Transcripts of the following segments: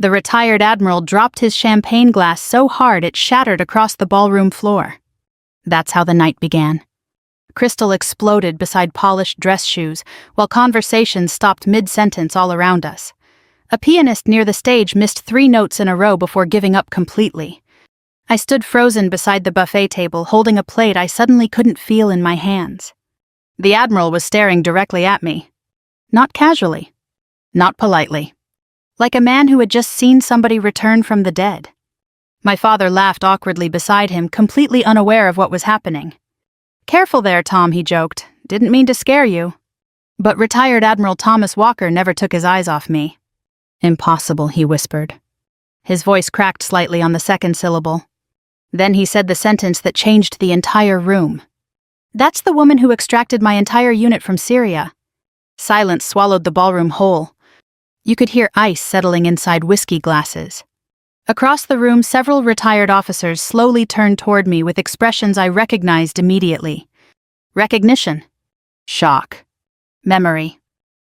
The retired Admiral dropped his champagne glass so hard it shattered across the ballroom floor. That's how the night began. Crystal exploded beside polished dress shoes, while conversation stopped mid-sentence all around us. A pianist near the stage missed 3 notes in a row before giving up completely. I stood frozen beside the buffet table, holding a plate I suddenly couldn't feel in my hands. The Admiral was staring directly at me. Not casually. Not politely. Like a man who had just seen somebody return from the dead. My father laughed awkwardly beside him, completely unaware of what was happening. "Careful there, Tom," he joked. "Didn't mean to scare you." But retired Admiral Thomas Walker never took his eyes off me. "Impossible," he whispered. His voice cracked slightly on the second syllable. Then he said the sentence that changed the entire room. "That's the woman who extracted my entire unit from Syria." Silence swallowed the ballroom whole. You could hear ice settling inside whiskey glasses. Across the room, several retired officers slowly turned toward me with expressions I recognized immediately. Recognition. Shock. Memory.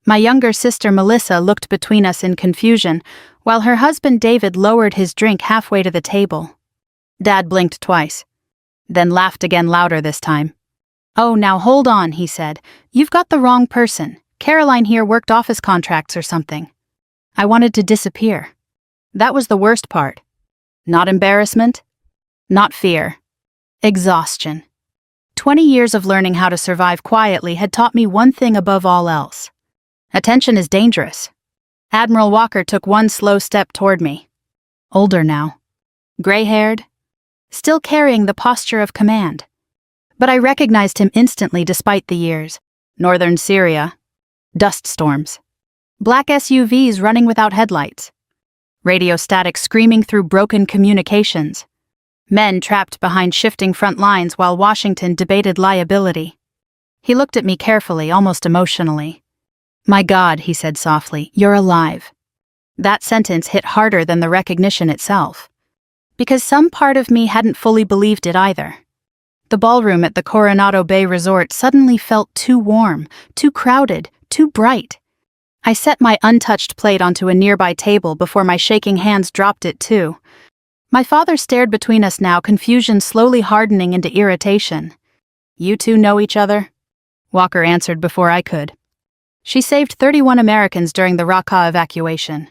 My younger sister Melissa looked between us in confusion, while her husband David lowered his drink halfway to the table. Dad blinked twice, then laughed again, louder this time. "Oh, now hold on," he said. "You've got the wrong person. Caroline here worked office contracts or something." I wanted to disappear. That was the worst part. Not embarrassment. Not fear. Exhaustion. 20 years of learning how to survive quietly had taught me one thing above all else. Attention is dangerous. Admiral Walker took one slow step toward me. Older now. Gray-haired. Still carrying the posture of command. But I recognized him instantly despite the years. Northern Syria. Dust storms. Black SUVs running without headlights. Radio static screaming through broken communications. Men trapped behind shifting front lines while Washington debated liability. He looked at me carefully, almost emotionally. "My God," he said softly, "you're alive." That sentence hit harder than the recognition itself. Because some part of me hadn't fully believed it either. The ballroom at the Coronado Bay Resort suddenly felt too warm, too crowded, too bright. I set my untouched plate onto a nearby table before my shaking hands dropped it too. My father stared between us now, confusion slowly hardening into irritation. "You two know each other?" Walker answered before I could. "She saved 31 Americans during the Raqqa evacuation."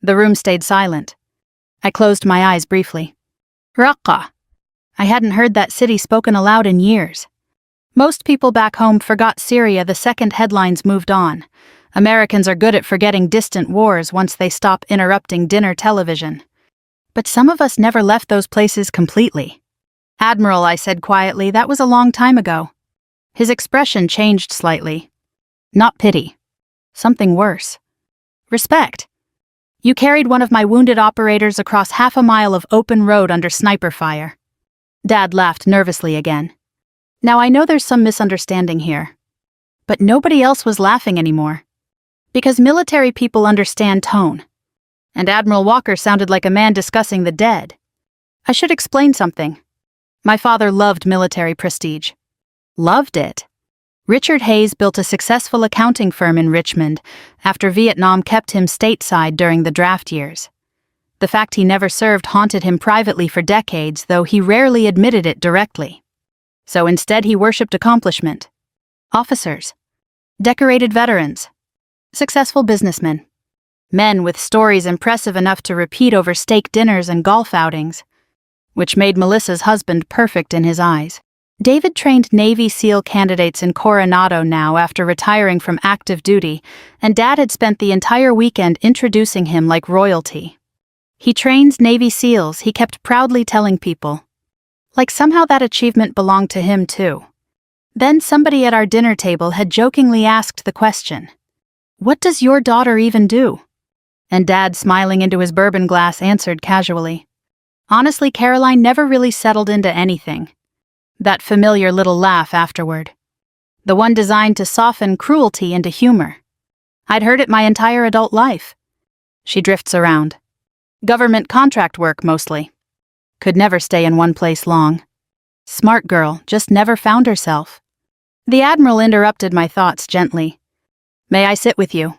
The room stayed silent. I closed my eyes briefly. Raqqa. I hadn't heard that city spoken aloud in years. Most people back home forgot Syria the second headlines moved on. Americans are good at forgetting distant wars once they stop interrupting dinner television. But some of us never left those places completely. "Admiral," I said quietly, "that was a long time ago." His expression changed slightly. Not pity. Something worse. Respect. "You carried one of my wounded operators across half a mile of open road under sniper fire." Dad laughed nervously again. Now I know there's some misunderstanding here. But nobody else was laughing anymore. Because military people understand tone. And Admiral Walker sounded like a man discussing the dead. I should explain something. My father loved military prestige. Loved it. Richard Hayes built a successful accounting firm in Richmond after Vietnam kept him stateside during the draft years. The fact he never served haunted him privately for decades, though he rarely admitted it directly. So instead he worshipped accomplishment. Officers. Decorated veterans. Successful businessmen. Men with stories impressive enough to repeat over steak dinners and golf outings, which made Melissa's husband perfect in his eyes. David trained Navy SEAL candidates in Coronado now after retiring from active duty, and Dad had spent the entire weekend introducing him like royalty. He trains Navy SEALs, he kept proudly telling people. Like somehow that achievement belonged to him too. Then somebody at our dinner table had jokingly asked the question, "What does your daughter even do?" And Dad, smiling into his bourbon glass, answered casually, "Honestly, Caroline never really settled into anything." That familiar little laugh afterward. The one designed to soften cruelty into humor. I'd heard it my entire adult life. She drifts around. Government contract work, mostly. Could never stay in one place long. Smart girl, just never found herself. The Admiral interrupted my thoughts gently. "May I sit with you?"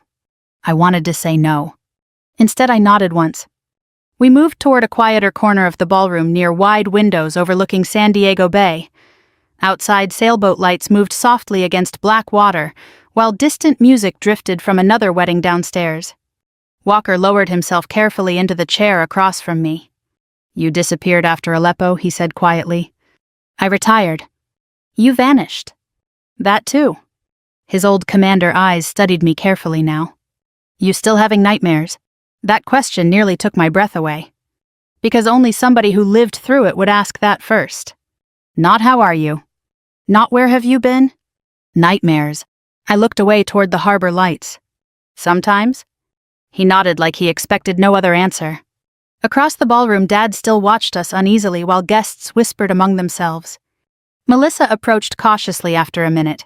I wanted to say no. Instead, I nodded once. We moved toward a quieter corner of the ballroom near wide windows overlooking San Diego Bay. Outside, sailboat lights moved softly against black water, while distant music drifted from another wedding downstairs. Walker lowered himself carefully into the chair across from me. "You disappeared after Aleppo," he said quietly. "I retired." "You vanished." "That too." His old commander eyes studied me carefully now. "You still having nightmares?" That question nearly took my breath away. Because only somebody who lived through it would ask that first. Not "how are you?" Not "where have you been?" Nightmares. I looked away toward the harbor lights. "Sometimes?" He nodded like he expected no other answer. Across the ballroom, Dad still watched us uneasily while guests whispered among themselves. Melissa approached cautiously after a minute.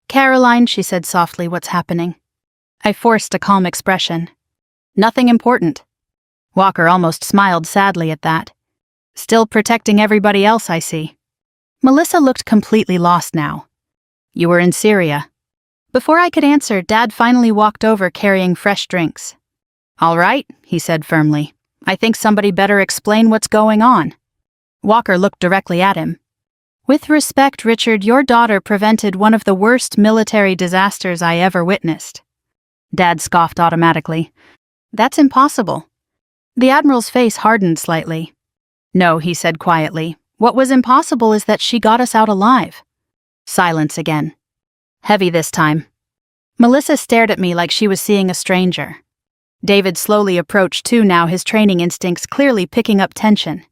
"Caroline," she said softly, "what's happening?" I forced a calm expression. "Nothing important." Walker almost smiled sadly at that. "Still protecting everybody else, I see." Melissa looked completely lost now. "You were in Syria." Before I could answer, Dad finally walked over carrying fresh drinks. "All right," he said firmly. "I think somebody better explain what's going on." Walker looked directly at him. "With respect, Richard, your daughter prevented one of the worst military disasters I ever witnessed." Dad scoffed automatically. "That's impossible." The Admiral's face hardened slightly. "No," he said quietly. "What was impossible is that she got us out alive." Silence again. Heavy this time. Melissa stared at me like she was seeing a stranger. David slowly approached too now, his training instincts clearly picking up tension.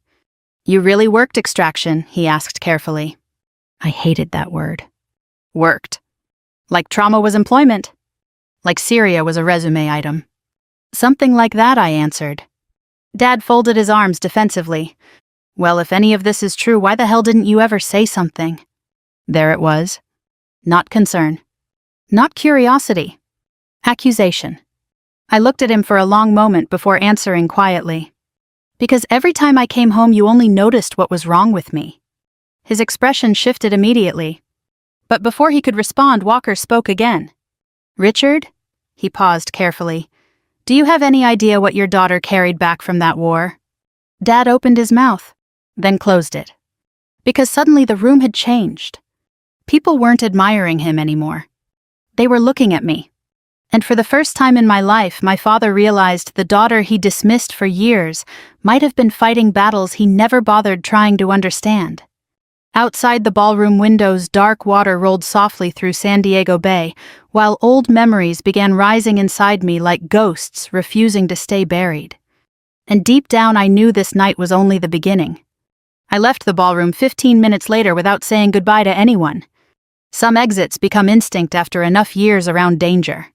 "You really worked extraction?" he asked carefully. I hated that word. Worked. Like trauma was employment. Like Syria was a resume item. "Something like that," I answered. Dad folded his arms defensively. "Well, if any of this is true, why the hell didn't you ever say something?" There it was. Not concern. Not curiosity. Accusation. I looked at him for a long moment before answering quietly. "Because every time I came home you only noticed what was wrong with me." His expression shifted immediately. But before he could respond, Walker spoke again. "Richard?" He paused carefully. "Do you have any idea what your daughter carried back from that war?" Dad opened his mouth, then closed it. Because suddenly the room had changed. People weren't admiring him anymore. They were looking at me. And for the first time in my life, my father realized the daughter he dismissed for years might have been fighting battles he never bothered trying to understand. Outside the ballroom windows, dark water rolled softly through San Diego Bay, while old memories began rising inside me like ghosts refusing to stay buried. And deep down I knew this night was only the beginning. I left the ballroom 15 minutes later without saying goodbye to anyone. Some exits become instinct after enough years around danger.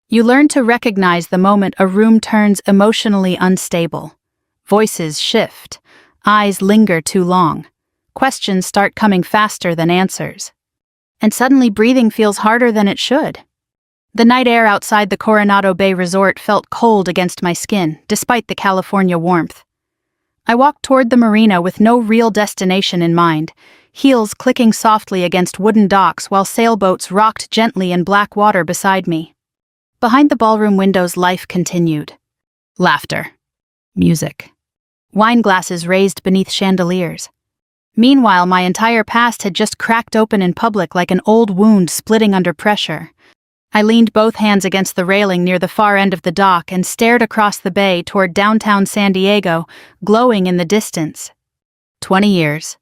You learn to recognize the moment a room turns emotionally unstable. Voices shift, eyes linger too long, questions start coming faster than answers. And suddenly breathing feels harder than it should. The night air outside the Coronado Bay Resort felt cold against my skin, despite the California warmth. I walked toward the marina with no real destination in mind, heels clicking softly against wooden docks while sailboats rocked gently in black water beside me. Behind the ballroom windows, life continued. Laughter. Music. Wine glasses raised beneath chandeliers. Meanwhile, my entire past had just cracked open in public like an old wound splitting under pressure. I leaned both hands against the railing near the far end of the dock and stared across the bay toward downtown San Diego, glowing in the distance. 20 years.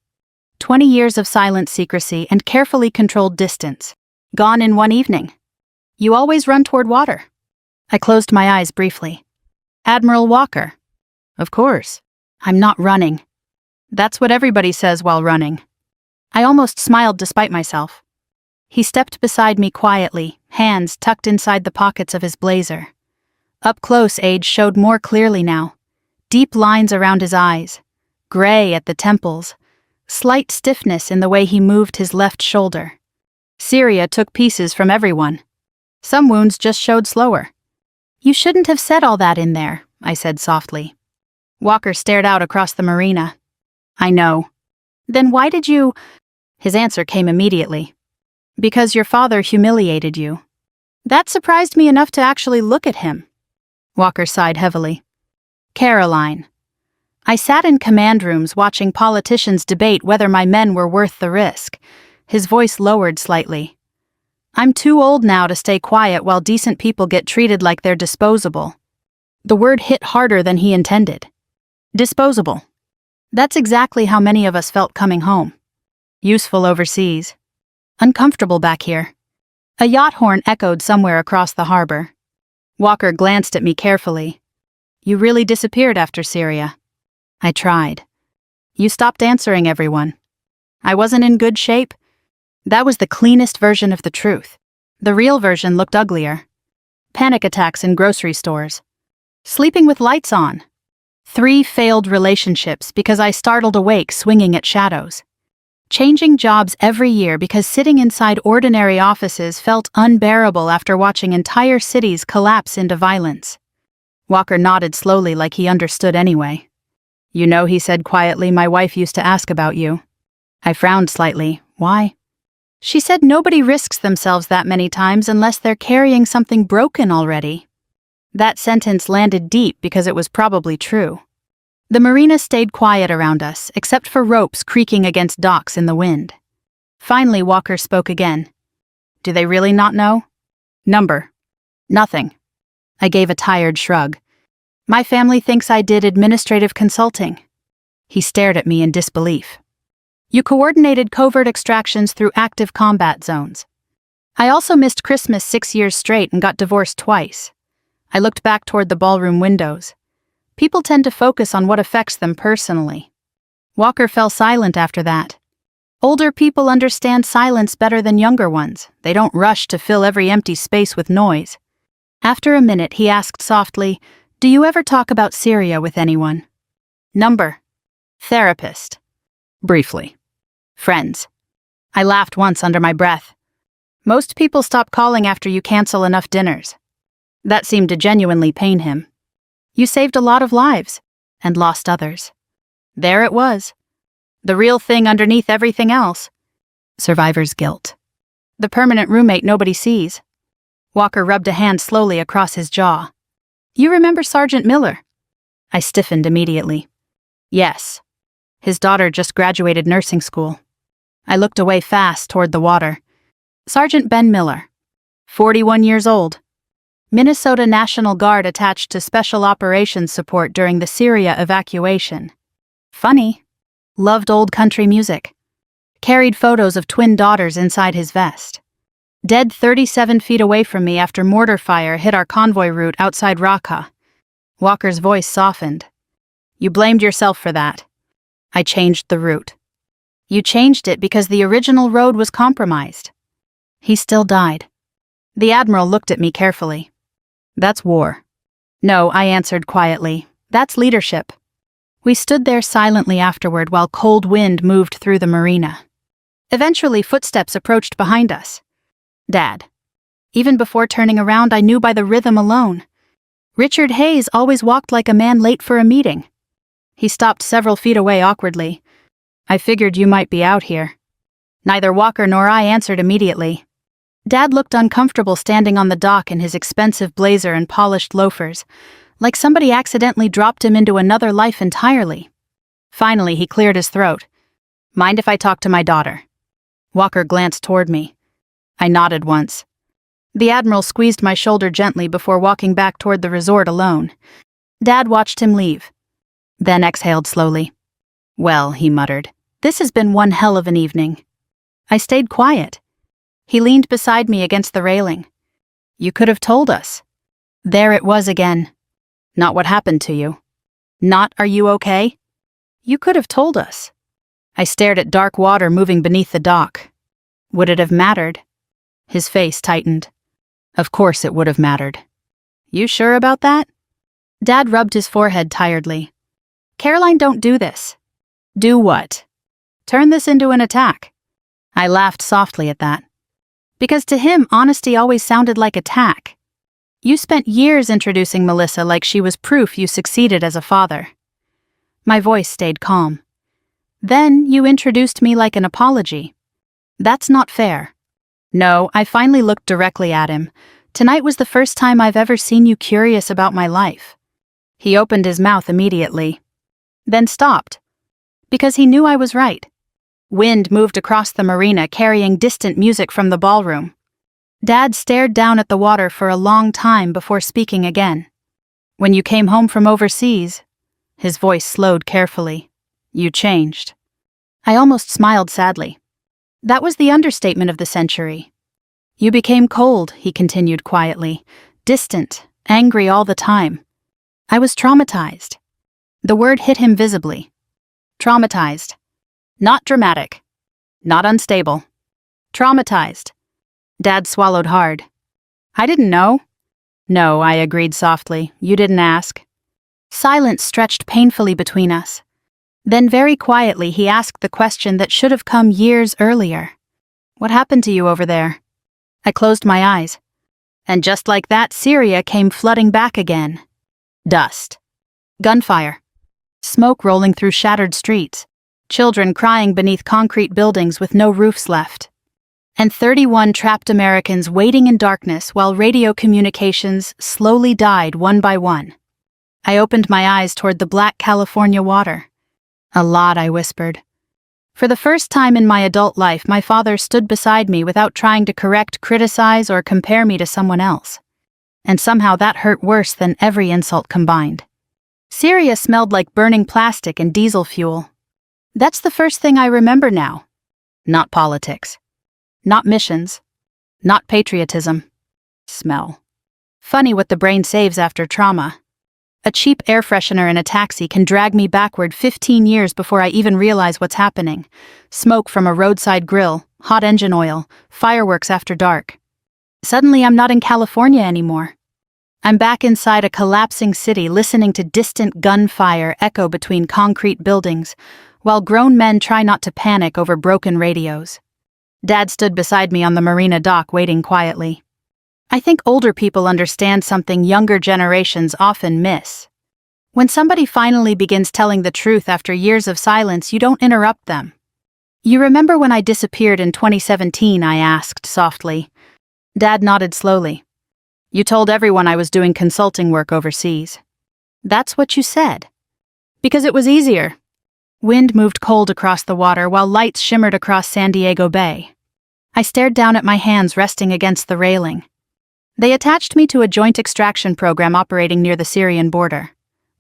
20 years of silent secrecy and carefully controlled distance. Gone in one evening. You always run toward water. I closed my eyes briefly. Admiral Walker. Of course. I'm not running. That's what everybody says while running. I almost smiled despite myself. He stepped beside me quietly, hands tucked inside the pockets of his blazer. Up close, age showed more clearly now. Deep lines around his eyes. Gray at the temples. Slight stiffness in the way he moved his left shoulder. Syria took pieces from everyone. Some wounds just showed slower. You shouldn't have said all that in there, I said softly. Walker stared out across the marina. I know. Then why did you... His answer came immediately. Because your father humiliated you. That surprised me enough to actually look at him. Walker sighed heavily. Caroline. I sat in command rooms watching politicians debate whether my men were worth the risk. His voice lowered slightly. I'm too old now to stay quiet while decent people get treated like they're disposable. The word hit harder than he intended. Disposable. That's exactly how many of us felt coming home. Useful overseas. Uncomfortable back here. A yacht horn echoed somewhere across the harbor. Walker glanced at me carefully. You really disappeared after Syria. I tried. You stopped answering everyone. I wasn't in good shape. That was the cleanest version of the truth. The real version looked uglier. Panic attacks in grocery stores. Sleeping with lights on. 3 failed relationships because I startled awake swinging at shadows. Changing jobs every year because sitting inside ordinary offices felt unbearable after watching entire cities collapse into violence. Walker nodded slowly like he understood anyway. You know, he said quietly, my wife used to ask about you. I frowned slightly. Why? She said nobody risks themselves that many times unless they're carrying something broken already. That sentence landed deep because it was probably true. The marina stayed quiet around us, except for ropes creaking against docks in the wind. Finally, Walker spoke again. Do they really not know? Number. Nothing. I gave a tired shrug. My family thinks I did administrative consulting. He stared at me in disbelief. You coordinated covert extractions through active combat zones. I also missed Christmas 6 years straight and got divorced twice. I looked back toward the ballroom windows. People tend to focus on what affects them personally. Walker fell silent after that. Older people understand silence better than younger ones. They don't rush to fill every empty space with noise. After a minute, he asked softly, Do you ever talk about Syria with anyone? Number. Therapist. Briefly. Friends. I laughed once under my breath. Most people stop calling after you cancel enough dinners. That seemed to genuinely pain him. You saved a lot of lives, and lost others. There it was. The real thing underneath everything else. Survivor's guilt. The permanent roommate nobody sees. Walker rubbed a hand slowly across his jaw. You remember Sergeant Miller? I stiffened immediately. Yes. His daughter just graduated nursing school. I looked away fast toward the water. Sergeant Ben Miller. 41 years old. Minnesota National Guard attached to Special Operations support during the Syria evacuation. Funny. Loved old country music. Carried photos of twin daughters inside his vest. Dead 37 feet away from me after mortar fire hit our convoy route outside Raqqa. Walker's voice softened. You blamed yourself for that. I changed the route. You changed it because the original road was compromised. He still died. The Admiral looked at me carefully. That's war. No, I answered quietly. That's leadership. We stood there silently afterward while cold wind moved through the marina. Eventually, footsteps approached behind us. Dad. Even before turning around, I knew by the rhythm alone. Richard Hayes always walked like a man late for a meeting. He stopped several feet away awkwardly. I figured you might be out here. Neither Walker nor I answered immediately. Dad looked uncomfortable standing on the dock in his expensive blazer and polished loafers, like somebody accidentally dropped him into another life entirely. Finally, he cleared his throat. Mind if I talk to my daughter? Walker glanced toward me. I nodded once. The Admiral squeezed my shoulder gently before walking back toward the resort alone. Dad watched him leave. Then exhaled slowly. Well, he muttered, this has been one hell of an evening. I stayed quiet. He leaned beside me against the railing. You could have told us. There it was again. Not what happened to you. Not, are you okay? You could have told us. I stared at dark water moving beneath the dock. Would it have mattered? His face tightened. Of course it would have mattered. You sure about that? Dad rubbed his forehead tiredly. Caroline, don't do this. Do what? Turn this into an attack. I laughed softly at that. Because to him, honesty always sounded like attack. You spent years introducing Melissa like she was proof you succeeded as a father. My voice stayed calm. Then you introduced me like an apology. That's not fair. No, I finally looked directly at him, Tonight was the first time I've ever seen you curious about my life." He opened his mouth immediately, then stopped, because he knew I was right. Wind moved across the marina carrying distant music from the ballroom. Dad stared down at the water for a long time before speaking again. "When you came home from overseas," his voice slowed carefully, "you changed." I almost smiled sadly. That was the understatement of the century. "You became cold," he continued quietly, "distant, angry all the time. I was traumatized." The word hit him visibly. Traumatized. Not dramatic. Not unstable. Traumatized. Dad swallowed hard. "I didn't know." "No," I agreed softly. "You didn't ask." Silence stretched painfully between us. Then very quietly he asked the question that should have come years earlier. "What happened to you over there?" I closed my eyes. And just like that, Syria came flooding back again. Dust. Gunfire. Smoke rolling through shattered streets. Children crying beneath concrete buildings with no roofs left. And 31 trapped Americans waiting in darkness while radio communications slowly died one by one. I opened my eyes toward the black California water. "A lot," I whispered. For the first time in my adult life, my father stood beside me without trying to correct, criticize, or compare me to someone else. And somehow that hurt worse than every insult combined. Syria smelled like burning plastic and diesel fuel. That's the first thing I remember now. Not politics. Not missions. Not patriotism. Smell. Funny what the brain saves after trauma. A cheap air freshener in a taxi can drag me backward 15 years before I even realize what's happening. Smoke from a roadside grill, hot engine oil, fireworks after dark. Suddenly I'm not in California anymore. I'm back inside a collapsing city listening to distant gunfire echo between concrete buildings, while grown men try not to panic over broken radios. Dad stood beside me on the marina dock waiting quietly. I think older people understand something younger generations often miss. When somebody finally begins telling the truth after years of silence, you don't interrupt them. "You remember when I disappeared in 2017, I asked softly. Dad nodded slowly. "You told everyone I was doing consulting work overseas." "That's what you said." "Because it was easier." Wind moved cold across the water while lights shimmered across San Diego Bay. I stared down at my hands resting against the railing. They attached me to a joint extraction program operating near the Syrian border.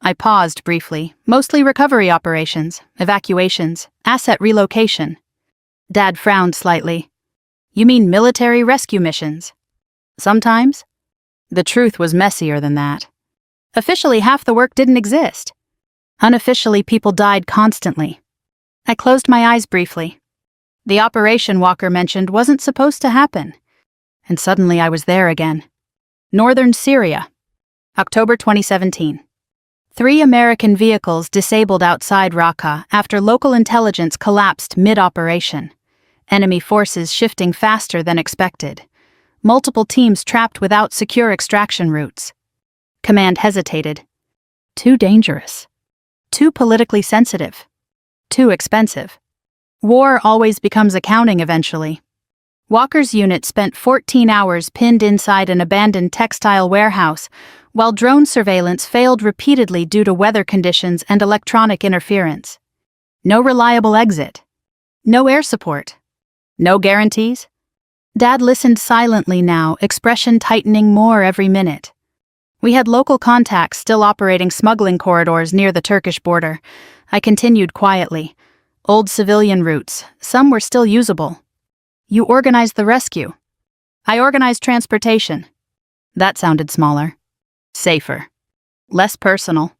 I paused briefly, mostly recovery operations, evacuations, asset relocation. Dad frowned slightly. "You mean military rescue missions?" "Sometimes." The truth was messier than that. Officially, half the work didn't exist. Unofficially, people died constantly. I closed my eyes briefly. The operation Walker mentioned wasn't supposed to happen. And suddenly I was there again. Northern Syria. October 2017. 3 American vehicles disabled outside Raqqa after local intelligence collapsed mid-operation. Enemy forces shifting faster than expected. Multiple teams trapped without secure extraction routes. Command hesitated. Too dangerous. Too politically sensitive. Too expensive. War always becomes accounting eventually. Walker's unit spent 14 hours pinned inside an abandoned textile warehouse, while drone surveillance failed repeatedly due to weather conditions and electronic interference. No reliable exit. No air support. No guarantees. Dad listened silently now, expression tightening more every minute. We had local contacts still operating smuggling corridors near the Turkish border. I continued quietly. Old civilian routes, some were still usable. "You organized the rescue." "I organized transportation." That sounded smaller. Safer. Less personal.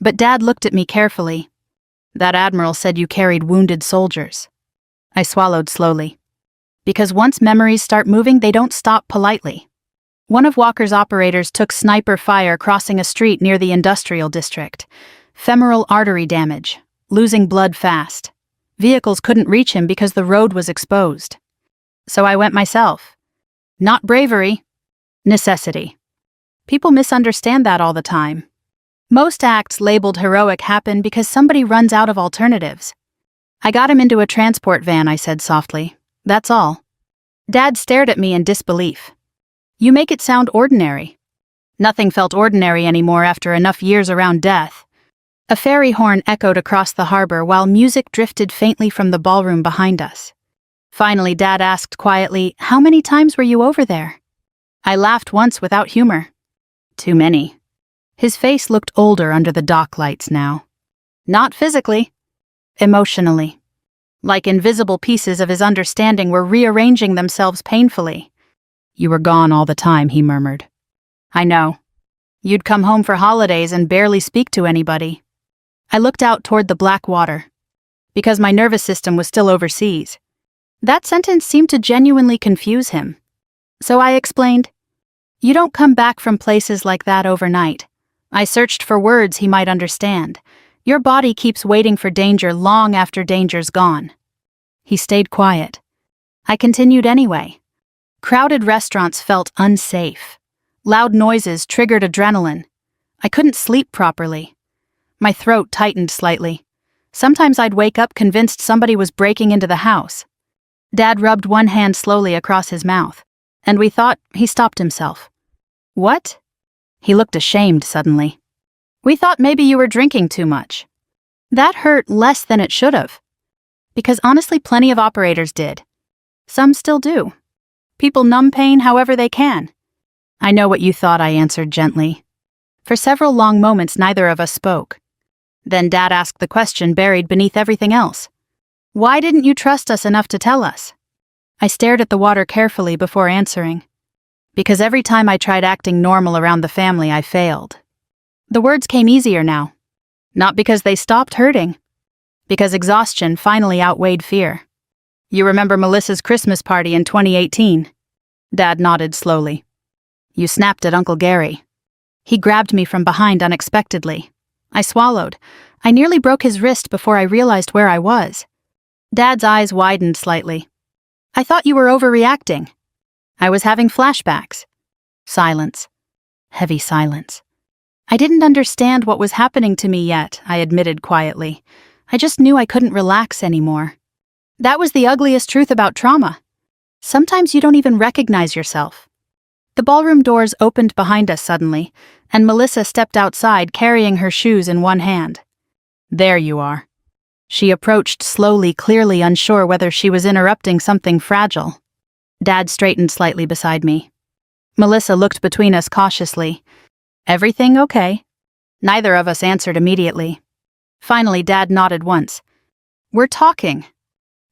But Dad looked at me carefully. "That Admiral said you carried wounded soldiers." I swallowed slowly. Because once memories start moving, they don't stop politely. One of Walker's operators took sniper fire crossing a street near the industrial district. Femoral artery damage. Losing blood fast. Vehicles couldn't reach him because the road was exposed. So I went myself. Not bravery. Necessity. People misunderstand that all the time. Most acts labeled heroic happen because somebody runs out of alternatives. "I got him into a transport van," I said softly. "That's all." Dad stared at me in disbelief. You make it sound ordinary. Nothing felt ordinary anymore after enough years around death. A ferry horn echoed across the harbor while music drifted faintly from the ballroom behind us. Finally, Dad asked quietly, "How many times were you over there?" I laughed once without humor. Too many. His face looked older under the dock lights now. Not physically. Emotionally. Like invisible pieces of his understanding were rearranging themselves painfully. "You were gone all the time," he murmured. "I know. You'd come home for holidays and barely speak to anybody." I looked out toward the black water. Because my nervous system was still overseas. That sentence seemed to genuinely confuse him. So I explained, "You don't come back from places like that overnight." I searched for words he might understand. "Your body keeps waiting for danger long after danger's gone." He stayed quiet. I continued anyway. Crowded restaurants felt unsafe. Loud noises triggered adrenaline. I couldn't sleep properly. My throat tightened slightly. Sometimes I'd wake up convinced somebody was breaking into the house. Dad rubbed one hand slowly across his mouth, and we thought he stopped himself. "What?" He looked ashamed suddenly. "We thought maybe you were drinking too much." That hurt less than it should have. Because honestly, plenty of operators did. Some still do. People numb pain however they can. "I know what you thought," I answered gently. For several long moments, neither of us spoke. Then Dad asked the question buried beneath everything else. "Why didn't you trust us enough to tell us?" I stared at the water carefully before answering. Because every time I tried acting normal around the family, I failed. The words came easier now. Not because they stopped hurting. Because exhaustion finally outweighed fear. "You remember Melissa's Christmas party in 2018? Dad nodded slowly. "You snapped at Uncle Gary." He grabbed me from behind unexpectedly. I swallowed. I nearly broke his wrist before I realized where I was. Dad's eyes widened slightly. "I thought you were overreacting." "I was having flashbacks." Silence. Heavy silence. I didn't understand what was happening to me yet, I admitted quietly. I just knew I couldn't relax anymore. That was the ugliest truth about trauma. Sometimes you don't even recognize yourself. The ballroom doors opened behind us suddenly, and Melissa stepped outside carrying her shoes in one hand. "There you are." She approached slowly, clearly unsure whether she was interrupting something fragile. Dad straightened slightly beside me. Melissa looked between us cautiously. "Everything okay?" Neither of us answered immediately. Finally, Dad nodded once. "We're talking."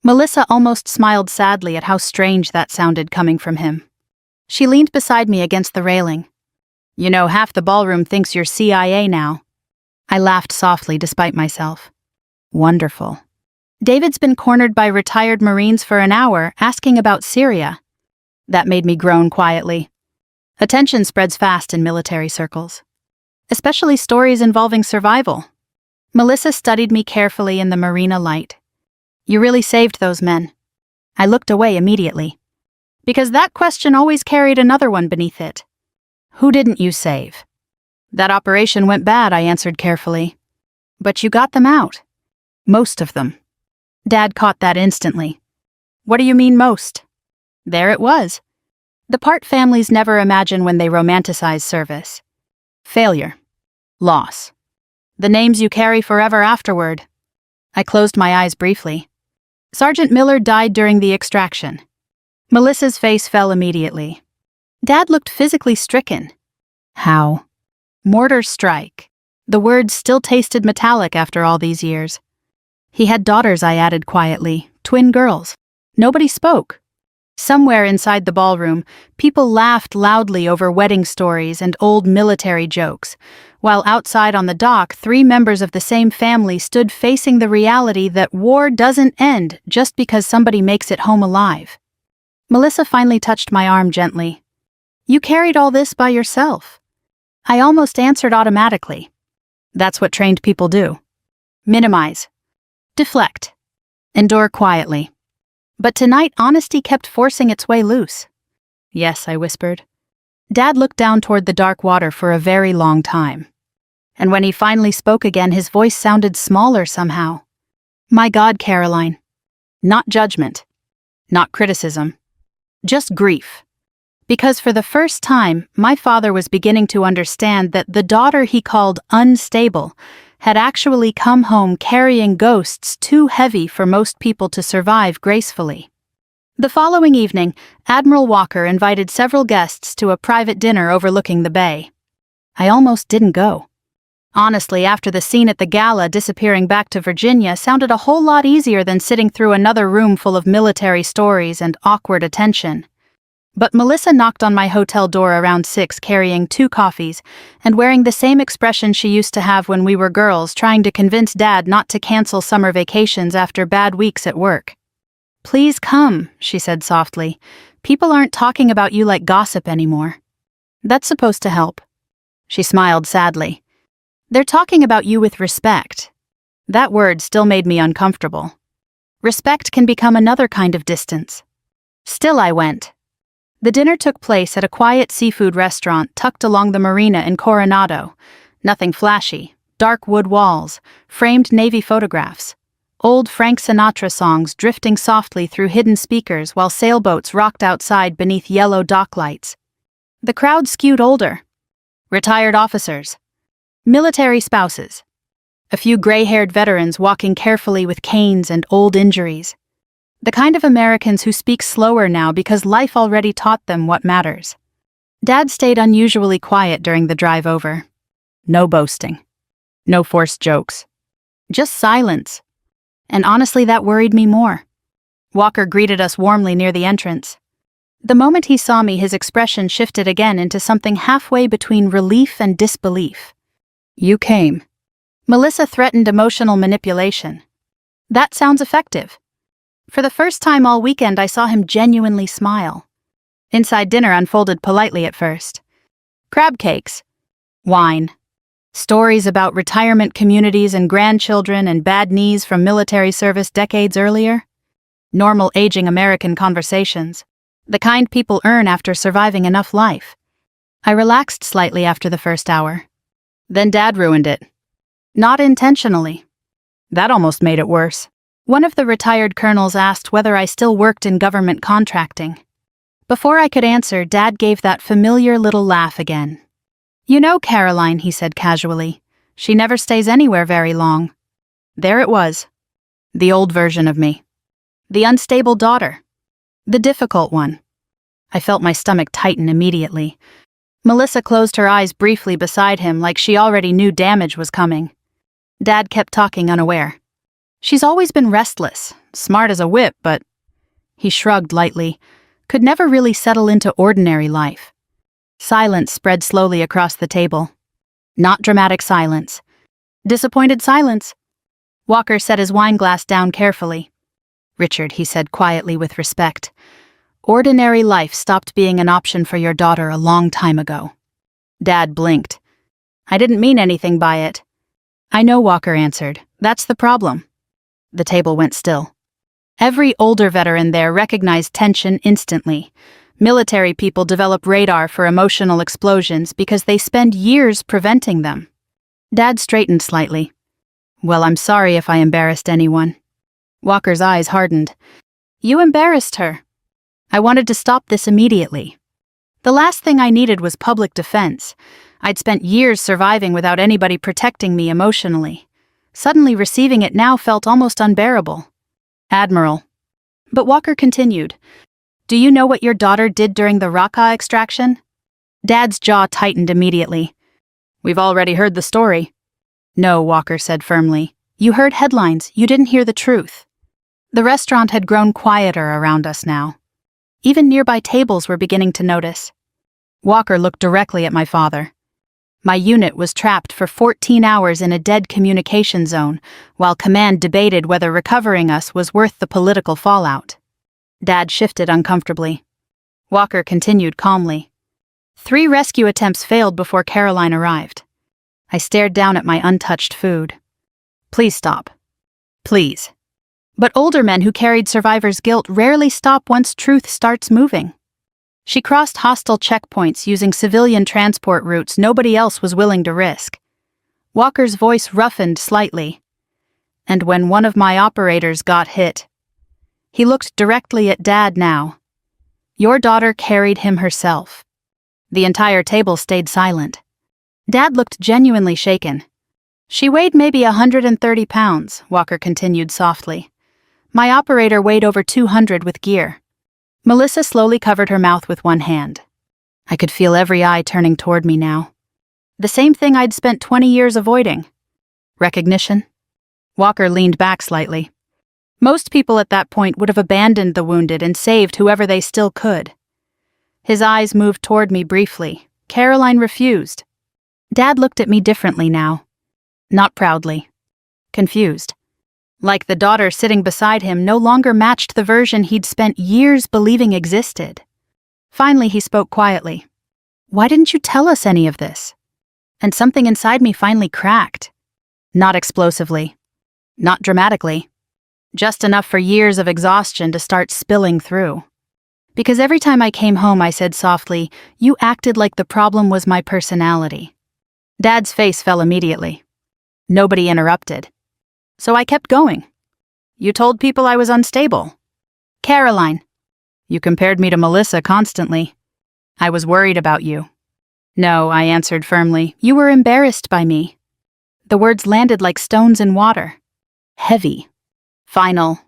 Melissa almost smiled sadly at how strange that sounded coming from him. She leaned beside me against the railing. "You know, half the ballroom thinks you're CIA now." I laughed softly despite myself. "Wonderful." "David's been cornered by retired Marines for an hour asking about Syria." That made me groan quietly. Attention spreads fast in military circles. Especially stories involving survival. Melissa studied me carefully in the marina light. "You really saved those men." I looked away immediately. Because that question always carried another one beneath it. "Who didn't you save?" "That operation went bad," I answered carefully. "But you got them out." "Most of them." Dad caught that instantly. "What do you mean most?" There it was. The part families never imagine when they romanticize service. Failure. Loss. The names you carry forever afterward. I closed my eyes briefly. Sergeant Miller died during the extraction. Melissa's face fell immediately. Dad looked physically stricken. "How?" "Mortar strike." The words still tasted metallic after all these years. "He had daughters," I added quietly. "Twin girls." Nobody spoke. Somewhere inside the ballroom, people laughed loudly over wedding stories and old military jokes, while outside on the dock, 3 members of the same family stood facing the reality that war doesn't end just because somebody makes it home alive. Melissa finally touched my arm gently. "You carried all this by yourself." I almost answered automatically. That's what trained people do. Minimize. Deflect. Endure quietly. But tonight, honesty kept forcing its way loose. "Yes," I whispered. Dad looked down toward the dark water for a very long time. And when he finally spoke again, his voice sounded smaller somehow. "My God, Caroline. Not judgment. Not criticism. Just grief. Because for the first time, my father was beginning to understand that the daughter he called unstable had actually come home carrying ghosts too heavy for most people to survive gracefully. The following evening, Admiral Walker invited several guests to a private dinner overlooking the bay. I almost didn't go. Honestly, after the scene at the gala, disappearing back to Virginia sounded a whole lot easier than sitting through another room full of military stories and awkward attention. But Melissa knocked on my hotel door around 6 carrying 2 coffees and wearing the same expression she used to have when we were girls, trying to convince Dad not to cancel summer vacations after bad weeks at work. "Please come," she said softly. "People aren't talking about you like gossip anymore." "That's supposed to help." She smiled sadly. "They're talking about you with respect." That word still made me uncomfortable. Respect can become another kind of distance. Still I went. The dinner took place at a quiet seafood restaurant tucked along the marina in Coronado. Nothing flashy, dark wood walls, framed Navy photographs, old Frank Sinatra songs drifting softly through hidden speakers while sailboats rocked outside beneath yellow dock lights. The crowd skewed older. Retired officers, military spouses, a few gray-haired veterans walking carefully with canes and old injuries. The kind of Americans who speak slower now because life already taught them what matters. Dad stayed unusually quiet during the drive over. No boasting. No forced jokes. Just silence. And honestly, that worried me more. Walker greeted us warmly near the entrance. The moment he saw me, his expression shifted again into something halfway between relief and disbelief. "You came." Melissa threatened emotional manipulation. That sounds effective. For the first time all weekend, I saw him genuinely smile. Inside dinner unfolded politely at first. Crab cakes. Wine. Stories about retirement communities and grandchildren and bad knees from military service decades earlier. Normal aging American conversations. The kind people earn after surviving enough life. I relaxed slightly after the first hour. Then Dad ruined it. Not intentionally. That almost made it worse. One of the retired colonels asked whether I still worked in government contracting. Before I could answer, Dad gave that familiar little laugh again. "You know Caroline," he said casually. "She never stays anywhere very long." There it was. The old version of me. The unstable daughter. The difficult one. I felt my stomach tighten immediately. Melissa closed her eyes briefly beside him like she already knew damage was coming. Dad kept talking unaware. "She's always been restless, smart as a whip, but..." He shrugged lightly. "Could never really settle into ordinary life." Silence spread slowly across the table. Not dramatic silence. Disappointed silence. Walker set his wine glass down carefully. "Richard," he said quietly with respect, "ordinary life stopped being an option for your daughter a long time ago." Dad blinked. "I didn't mean anything by it." "I know," Walker answered. "That's the problem." The table went still. Every older veteran there recognized tension instantly. Military people develop radar for emotional explosions because they spend years preventing them. Dad straightened slightly. "Well, I'm sorry if I embarrassed anyone." Walker's eyes hardened. "You embarrassed her. I wanted to stop this immediately. The last thing I needed was public defense. I'd spent years surviving without anybody protecting me emotionally. Suddenly receiving it now felt almost unbearable. Admiral." But Walker continued. "Do you know what your daughter did during the Raqqa extraction?" Dad's jaw tightened immediately. "We've already heard the story." "No," Walker said firmly. "You heard headlines, you didn't hear the truth." The restaurant had grown quieter around us now. Even nearby tables were beginning to notice. Walker looked directly at my father. My unit was trapped for 14 hours in a dead communication zone, while command debated whether recovering us was worth the political fallout. Dad shifted uncomfortably. Walker continued calmly. 3 rescue attempts failed before Caroline arrived. I stared down at my untouched food. "Please stop. Please." But older men who carried survivors' guilt rarely stop once truth starts moving. She crossed hostile checkpoints using civilian transport routes nobody else was willing to risk. Walker's voice roughened slightly. "And when one of my operators got hit..." He looked directly at Dad now. Your daughter carried him herself. The entire table stayed silent. Dad looked genuinely shaken. She weighed maybe 130 pounds, Walker continued softly. My operator weighed over 200 with gear. Melissa slowly covered her mouth with one hand. I could feel every eye turning toward me now. The same thing I'd spent 20 years avoiding. Recognition? Walker leaned back slightly. Most people at that point would have abandoned the wounded and saved whoever they still could. His eyes moved toward me briefly. Caroline refused. Dad looked at me differently now. Not proudly. Confused. Like the daughter sitting beside him no longer matched the version he'd spent years believing existed. Finally, he spoke quietly. Why didn't you tell us any of this? And something inside me finally cracked. Not explosively. Not dramatically. Just enough for years of exhaustion to start spilling through. Because every time I came home, I said softly, you acted like the problem was my personality. Dad's face fell immediately. Nobody interrupted. So I kept going. You told people I was unstable. Caroline. You compared me to Melissa constantly. I was worried about you. No, I answered firmly. You were embarrassed by me. The words landed like stones in water. Heavy. Final.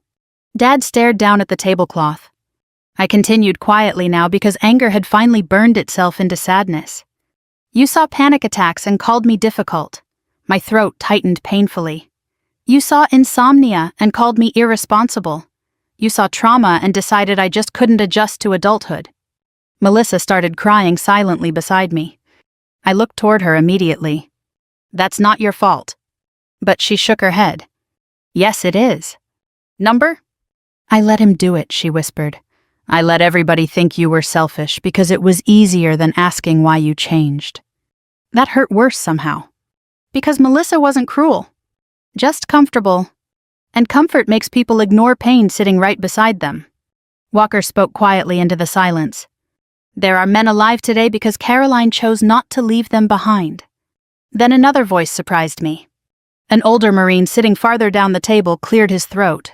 Dad stared down at the tablecloth. I continued quietly now because anger had finally burned itself into sadness. You saw panic attacks and called me difficult. My throat tightened painfully. You saw insomnia and called me irresponsible. You saw trauma and decided I just couldn't adjust to adulthood. Melissa started crying silently beside me. I looked toward her immediately. That's not your fault. But she shook her head. Yes, it is. Number? I let him do it, she whispered. I let everybody think you were selfish because it was easier than asking why you changed. That hurt worse somehow. Because Melissa wasn't cruel. Just comfortable. And comfort makes people ignore pain sitting right beside them. Walker spoke quietly into the silence. There are men alive today because Caroline chose not to leave them behind. Then another voice surprised me. An older Marine sitting farther down the table cleared his throat.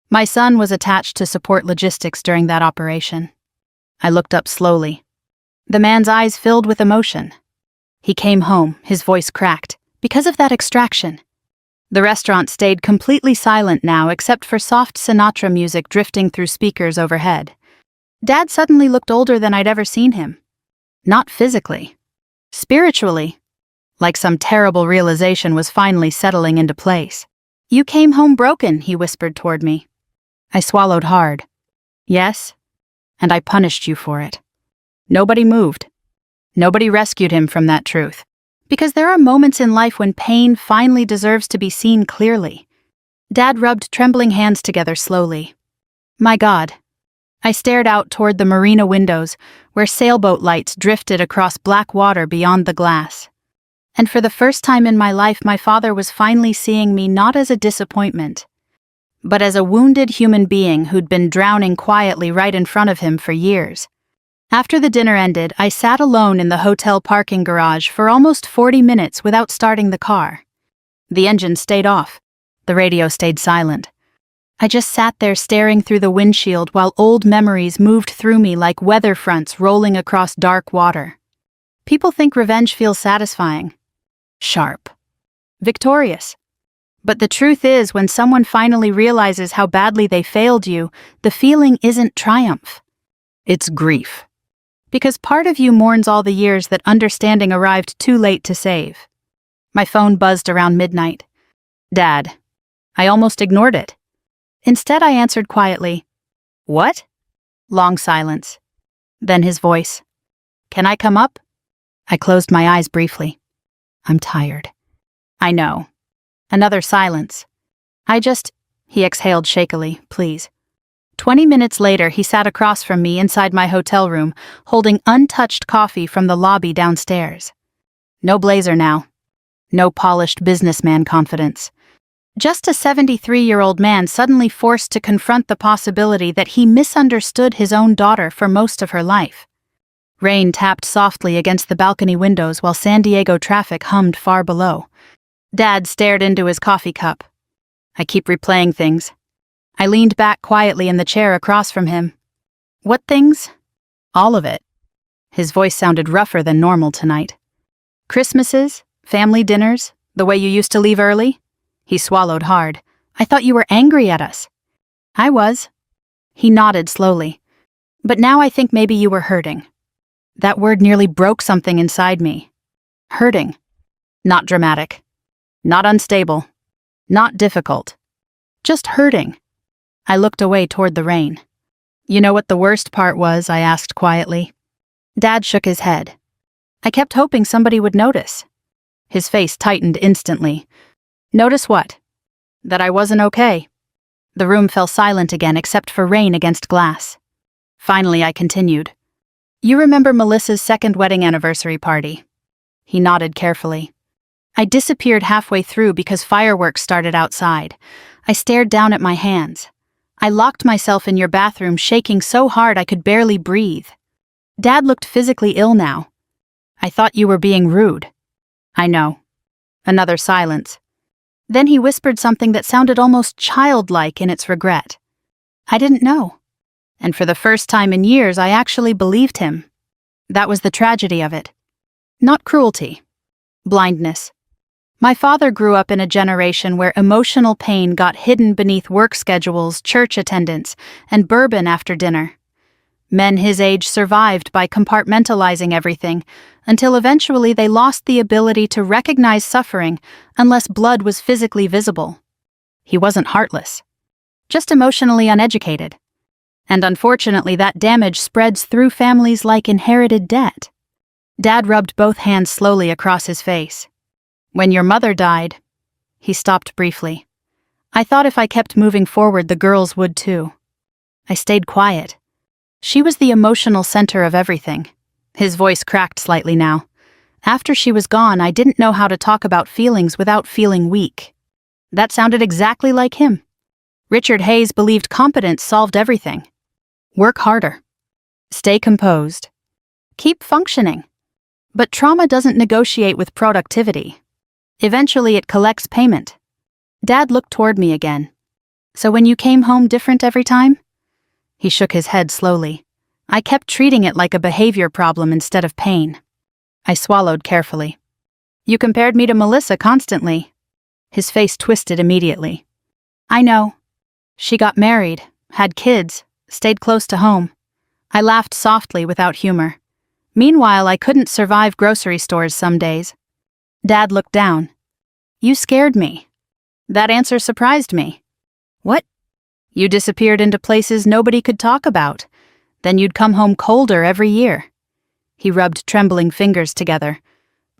My son was attached to support logistics during that operation. I looked up slowly. The man's eyes filled with emotion. He came home, his voice cracked, because of that extraction. The restaurant stayed completely silent now except for soft Sinatra music drifting through speakers overhead. Dad suddenly looked older than I'd ever seen him. Not physically. Spiritually. Like some terrible realization was finally settling into place. You came home broken, he whispered toward me. I swallowed hard. Yes, and I punished you for it. Nobody moved. Nobody rescued him from that truth. Because there are moments in life when pain finally deserves to be seen clearly. Dad rubbed trembling hands together slowly. My God. I stared out toward the marina windows, where sailboat lights drifted across black water beyond the glass. And for the first time in my life, my father was finally seeing me not as a disappointment, but as a wounded human being who'd been drowning quietly right in front of him for years. After the dinner ended, I sat alone in the hotel parking garage for almost 40 minutes without starting the car. The engine stayed off. The radio stayed silent. I just sat there staring through the windshield while old memories moved through me like weather fronts rolling across dark water. People think revenge feels satisfying. Sharp. Victorious. But the truth is, when someone finally realizes how badly they failed you, the feeling isn't triumph. It's grief. Because part of you mourns all the years that understanding arrived too late to save. My phone buzzed around midnight. Dad. I almost ignored it. Instead, I answered quietly. What? Long silence. Then his voice. Can I come up? I closed my eyes briefly. I'm tired. I know. Another silence. He exhaled shakily, please. 20 minutes later, he sat across from me inside my hotel room, holding untouched coffee from the lobby downstairs. No blazer now. No polished businessman confidence. Just a 73-year-old man suddenly forced to confront the possibility that he misunderstood his own daughter for most of her life. Rain tapped softly against the balcony windows while San Diego traffic hummed far below. Dad stared into his coffee cup. I keep replaying things. I leaned back quietly in the chair across from him. What things? All of it. His voice sounded rougher than normal tonight. Christmases, family dinners, the way you used to leave early? He swallowed hard. I thought you were angry at us. I was. He nodded slowly. But now I think maybe you were hurting. That word nearly broke something inside me. Hurting. Not dramatic. Not unstable. Not difficult. Just hurting. I looked away toward the rain. You know what the worst part was? I asked quietly. Dad shook his head. I kept hoping somebody would notice. His face tightened instantly. Notice what? That I wasn't okay. The room fell silent again except for rain against glass. Finally, I continued. You remember Melissa's second wedding anniversary party? He nodded carefully. I disappeared halfway through because fireworks started outside. I stared down at my hands. I locked myself in your bathroom, shaking so hard I could barely breathe. Dad looked physically ill now. I thought you were being rude. I know. Another silence. Then he whispered something that sounded almost childlike in its regret. I didn't know. And for the first time in years, I actually believed him. That was the tragedy of it. Not cruelty. Blindness. My father grew up in a generation where emotional pain got hidden beneath work schedules, church attendance, and bourbon after dinner. Men his age survived by compartmentalizing everything, until eventually they lost the ability to recognize suffering unless blood was physically visible. He wasn't heartless, just emotionally uneducated. And unfortunately, that damage spreads through families like inherited debt. Dad rubbed both hands slowly across his face. When your mother died, he stopped briefly. I thought if I kept moving forward, the girls would too. I stayed quiet. She was the emotional center of everything. His voice cracked slightly now. After she was gone, I didn't know how to talk about feelings without feeling weak. That sounded exactly like him. Richard Hayes believed competence solved everything. Work harder. Stay composed. Keep functioning. But trauma doesn't negotiate with productivity. Eventually it collects payment. Dad looked toward me again. So when you came home different every time? He shook his head slowly. I kept treating it like a behavior problem instead of pain. I swallowed carefully. You compared me to Melissa constantly. His face twisted immediately. I know. She got married, had kids, stayed close to home. I laughed softly without humor. Meanwhile, I couldn't survive grocery stores some days. Dad looked down. You scared me. That answer surprised me. What? You disappeared into places nobody could talk about. Then you'd come home colder every year. He rubbed trembling fingers together.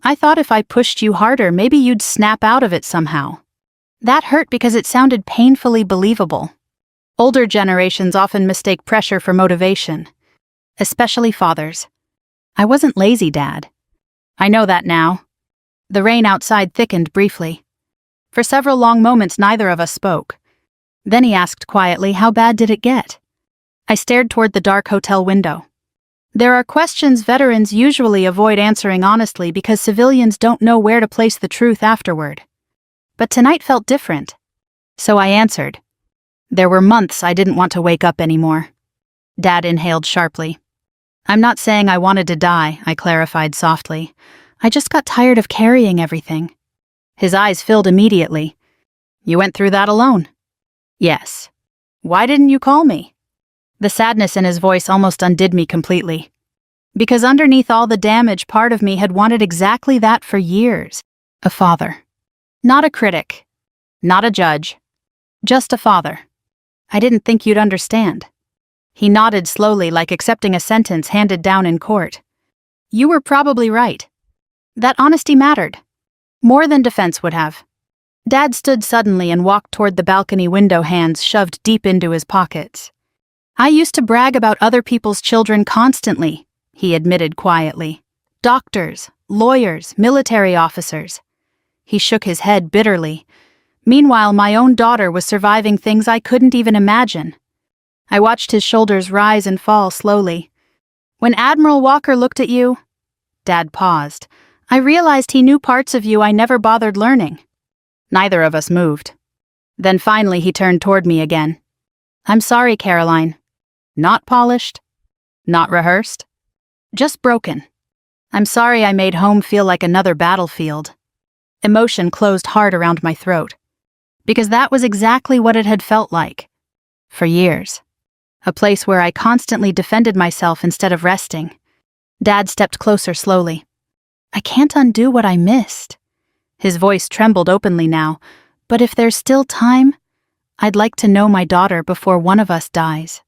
I thought if I pushed you harder, maybe you'd snap out of it somehow. That hurt because it sounded painfully believable. Older generations often mistake pressure for motivation, especially fathers. I wasn't lazy, Dad. I know that now. The rain outside thickened briefly. For several long moments, neither of us spoke. Then he asked quietly, how bad did it get? I stared toward the dark hotel window. There are questions veterans usually avoid answering honestly because civilians don't know where to place the truth afterward. But tonight felt different. So I answered. There were months I didn't want to wake up anymore. Dad inhaled sharply. I'm not saying I wanted to die, I clarified softly. I just got tired of carrying everything. His eyes filled immediately. You went through that alone? Yes. Why didn't you call me? The sadness in his voice almost undid me completely. Because underneath all the damage, part of me had wanted exactly that for years. A father. Not a critic. Not a judge. Just a father. I didn't think you'd understand. He nodded slowly, like accepting a sentence handed down in court. You were probably right. That honesty mattered. More than defense would have. Dad stood suddenly and walked toward the balcony window, hands shoved deep into his pockets. I used to brag about other people's children constantly, he admitted quietly. Doctors, lawyers, military officers. He shook his head bitterly. Meanwhile, my own daughter was surviving things I couldn't even imagine. I watched his shoulders rise and fall slowly. When Admiral Walker looked at you, Dad paused. I realized he knew parts of you I never bothered learning. Neither of us moved. Then finally he turned toward me again. I'm sorry, Caroline. Not polished. Not rehearsed. Just broken. I'm sorry I made home feel like another battlefield. Emotion closed hard around my throat. Because that was exactly what it had felt like. For years. A place where I constantly defended myself instead of resting. Dad stepped closer slowly. I can't undo what I missed. His voice trembled openly now, but if there's still time, I'd like to know my daughter before one of us dies.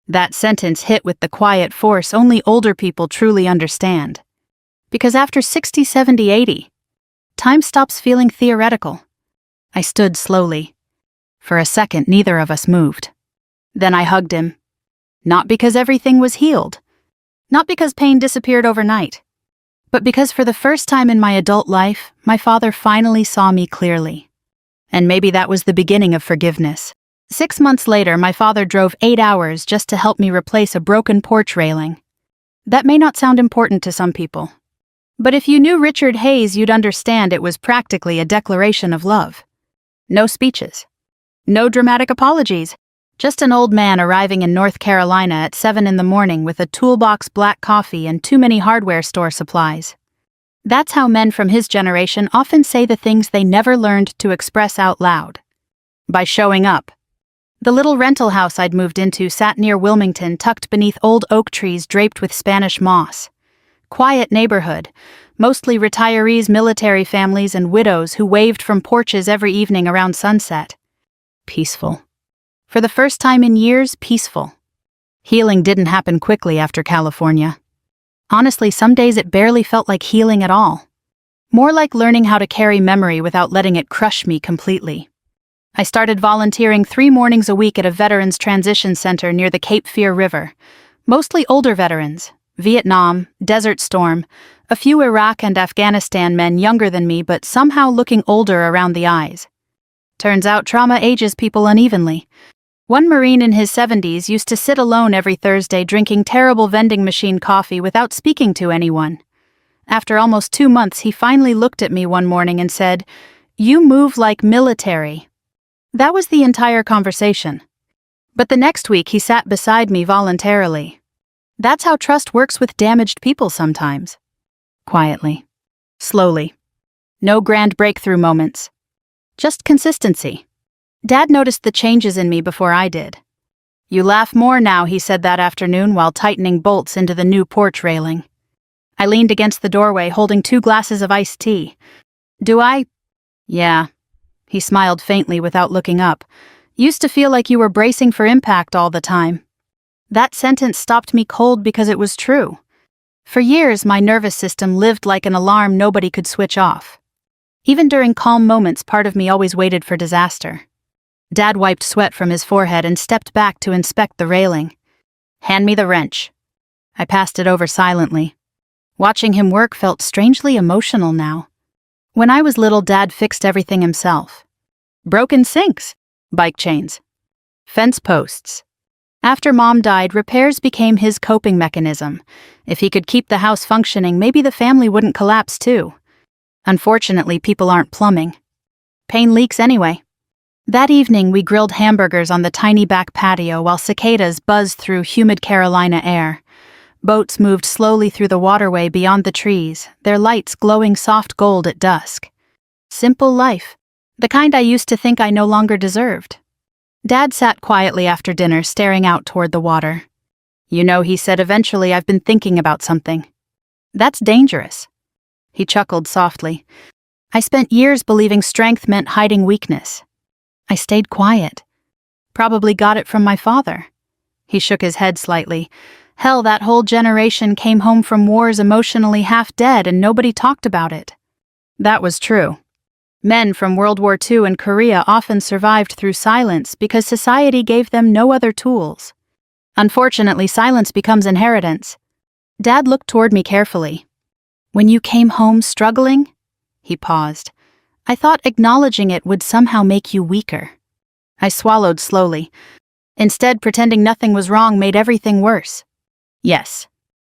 That sentence hit with the quiet force only older people truly understand. Because after 60, 70, 80, time stops feeling theoretical. I stood slowly. For a second, neither of us moved. Then I hugged him. Not because everything was healed. Not because pain disappeared overnight. But because for the first time in my adult life, my father finally saw me clearly. And maybe that was the beginning of forgiveness. 6 months later, my father drove 8 hours just to help me replace a broken porch railing. That may not sound important to some people. But if you knew Richard Hayes, you'd understand it was practically a declaration of love. No speeches. No dramatic apologies. Just an old man arriving in North Carolina at 7 in the morning with a toolbox black coffee and too many hardware store supplies. That's how men from his generation often say the things they never learned to express out loud. By showing up. The little rental house I'd moved into sat near Wilmington, tucked beneath old oak trees draped with Spanish moss. Quiet neighborhood, mostly retirees, military families, and widows who waved from porches every evening around sunset. Peaceful. For the first time in years, peaceful. Healing didn't happen quickly after California. Honestly, some days it barely felt like healing at all. More like learning how to carry memory without letting it crush me completely. I started volunteering 3 mornings a week at a veterans transition center near the Cape Fear River. Mostly older veterans. Vietnam, Desert Storm, a few Iraq and Afghanistan men younger than me but somehow looking older around the eyes. Turns out trauma ages people unevenly. One Marine in his 70s used to sit alone every Thursday drinking terrible vending machine coffee without speaking to anyone. After almost 2 months, he finally looked at me one morning and said, "You move like military." That was the entire conversation. But the next week he sat beside me voluntarily. That's how trust works with damaged people sometimes. Quietly. Slowly. No grand breakthrough moments. Just consistency. Dad noticed the changes in me before I did. "You laugh more now," he said that afternoon while tightening bolts into the new porch railing. I leaned against the doorway holding 2 glasses of iced tea. "Do I?" "Yeah." He smiled faintly without looking up. "Used to feel like you were bracing for impact all the time." That sentence stopped me cold because it was true. For years, my nervous system lived like an alarm nobody could switch off. Even during calm moments, part of me always waited for disaster. Dad wiped sweat from his forehead and stepped back to inspect the railing. "Hand me the wrench." I passed it over silently. Watching him work felt strangely emotional now. When I was little, Dad fixed everything himself. Broken sinks, bike chains, fence posts. After Mom died, repairs became his coping mechanism. If he could keep the house functioning, maybe the family wouldn't collapse too. Unfortunately, people aren't plumbing. Pain leaks anyway. That evening, we grilled hamburgers on the tiny back patio while cicadas buzzed through humid Carolina air. Boats moved slowly through the waterway beyond the trees, their lights glowing soft gold at dusk. Simple life. The kind I used to think I no longer deserved. Dad sat quietly after dinner, staring out toward the water. "You know," he said, "eventually I've been thinking about something. That's dangerous." He chuckled softly. "I spent years believing strength meant hiding weakness. I stayed quiet. Probably got it from my father." He shook his head slightly. "Hell, that whole generation came home from wars emotionally half dead and nobody talked about it." That was true. Men from World War II and Korea often survived through silence because society gave them no other tools. Unfortunately, silence becomes inheritance. Dad looked toward me carefully. "When you came home struggling?" He paused. "I thought acknowledging it would somehow make you weaker." I swallowed slowly. Instead, pretending nothing was wrong made everything worse. Yes.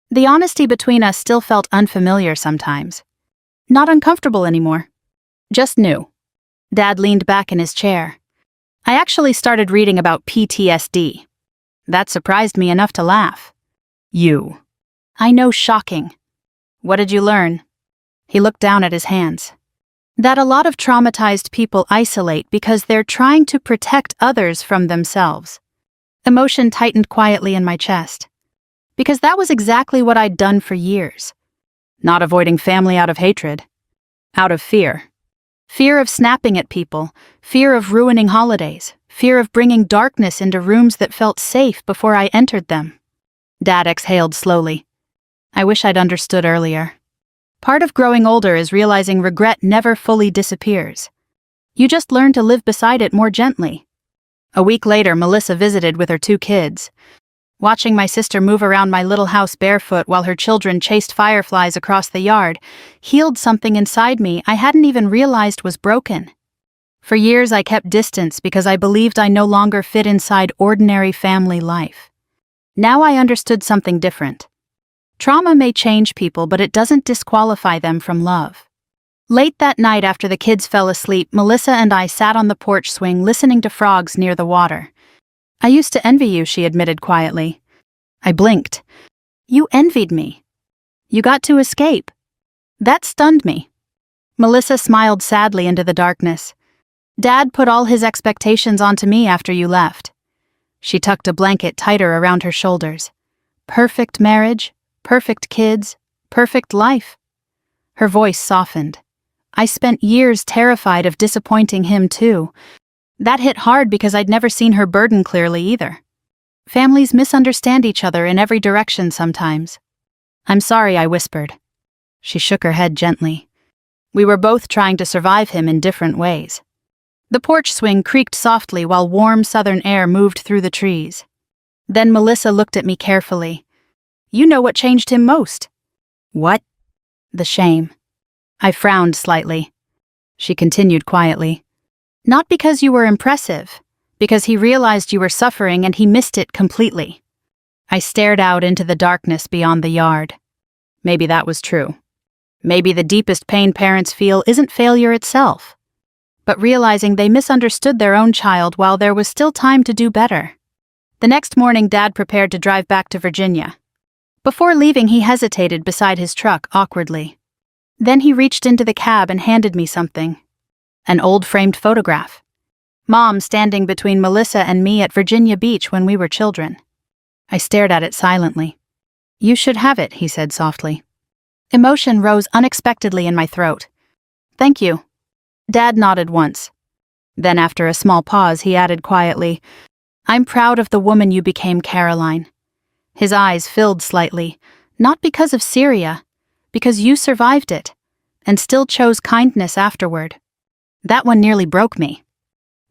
The honesty between us still felt unfamiliar sometimes. Not uncomfortable anymore. Just new. Dad leaned back in his chair. "I actually started reading about PTSD. That surprised me enough to laugh." "You." I know, shocking. What did you learn? He looked down at his hands. That a lot of traumatized people isolate because they're trying to protect others from themselves. Emotion tightened quietly in my chest. Because that was exactly what I'd done for years. Not avoiding family out of hatred. Out of fear. Fear of snapping at people, fear of ruining holidays, fear of bringing darkness into rooms that felt safe before I entered them. Dad exhaled slowly. I wish I'd understood earlier. Part of growing older is realizing regret never fully disappears. You just learn to live beside it more gently. A week later, Melissa visited with her 2 kids. Watching my sister move around my little house barefoot while her children chased fireflies across the yard healed something inside me I hadn't even realized was broken. For years I kept distance because I believed I no longer fit inside ordinary family life. Now I understood something different. Trauma may change people, but it doesn't disqualify them from love. Late that night after the kids fell asleep, Melissa and I sat on the porch swing listening to frogs near the water. I used to envy you, she admitted quietly. I blinked. You envied me. You got to escape. That stunned me. Melissa smiled sadly into the darkness. Dad put all his expectations onto me after you left. She tucked a blanket tighter around her shoulders. Perfect marriage, perfect kids, perfect life. Her voice softened. I spent years terrified of disappointing him too. That hit hard because I'd never seen her burden clearly either. Families misunderstand each other in every direction sometimes. I'm sorry, I whispered. She shook her head gently. We were both trying to survive him in different ways. The porch swing creaked softly while warm southern air moved through the trees. Then Melissa looked at me carefully. You know what changed him most. What? The shame. I frowned slightly. She continued quietly. Not because you were impressive, because he realized you were suffering and he missed it completely. I stared out into the darkness beyond the yard. Maybe that was true. Maybe the deepest pain parents feel isn't failure itself, but realizing they misunderstood their own child while there was still time to do better. The next morning, Dad prepared to drive back to Virginia. Before leaving, he hesitated beside his truck awkwardly. Then he reached into the cab and handed me something. An old framed photograph. Mom standing between Melissa and me at Virginia Beach when we were children. I stared at it silently. You should have it, he said softly. Emotion rose unexpectedly in my throat. Thank you. Dad nodded once. Then after a small pause, he added quietly, I'm proud of the woman you became, Caroline. His eyes filled slightly, not because of Syria, because you survived it, and still chose kindness afterward. That one nearly broke me.